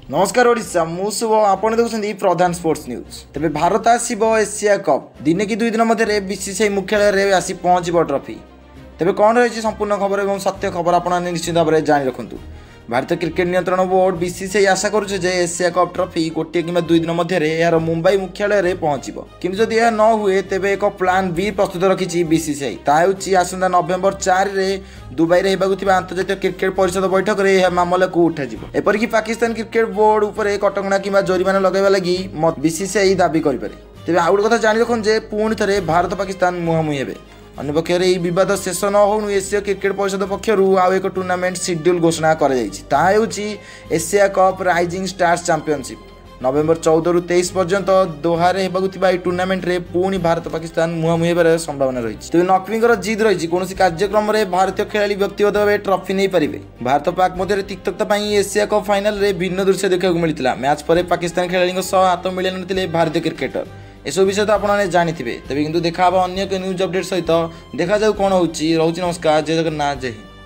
नमस्कार ओडिशा मु शुभ आपण देखुछन्ती प्रधान स्पोर्ट्स न्यूज। तेबे भारत आसीबो एशिया कप दिने कि 2 दिन मध्य बीसीसीआई मुख्यालय रे आसी पहुँचब ट्रॉफी। तेबे कौन रही संपूर्ण खबर और सत्य खबर आपण निश्चित भाव में जानी रखु। भारतीय क्रिकेट नियंत्रण बोर्ड बीसीसीआई आशा करुचे जे एशिया कप ट्रॉफी गोटे कि 2 दिन मध्य यार मुंबई मुख्यालय रे पहुँचब किंतु जदि यह न हुए तेबे एक प्लान बी प्रस्तुत रखी बीसीसीआई ताऊँ आसंता नवेम्बर 4 रे दुबई रे हेबाकुथिबा अंतर्जातीय क्रिकेट परिषद बैठक रे यह मामला को उठाଯିବ। एपरिक पाकिस्तान क्रिकेट बोर्ड उपरे कटकणा कि जरिमाना लगाइबा लगी बीसीसीआई दाबी करें। तेज आउ गोटे कथा जानी रखुन जे पुणी थे भारत पाकिस्तान मुहांमुही हे। अन्यपक्ष यह बद शेष न हो एशिया क्रिकेट परिषद पक्षर आउ एक टूर्नामेंट शेड्यूल घोषणा Asia cup rising stars championship November 14 रु 23 पर्यंत दोहारे होगा टूर्नामेंट रे पुणी भारत पाकिस्तान मुहांमुही होबार संभावना रही। तेज नकवीर जिद रही कौन कार्यक्रम में भारतीय खेलाड़ी व्यक्तिगत भाव ट्रॉफी नहीं पारे। भारत पाक मध्य तिक्तता एशिया कप फाइनल रे भिन्न दृश्य देखा मिलता। मैच पर पाकिस्तान खेलाड़ी हाथ मिले न भारतीय क्रिकेटर एसब विषय तो आपने जानी थे। तेज किंतु देखा अन्य न्यूज अपडेट सहित देखा जाऊ कौन हो। नमस्कार, जय जगन्नाथ, जय हिंद।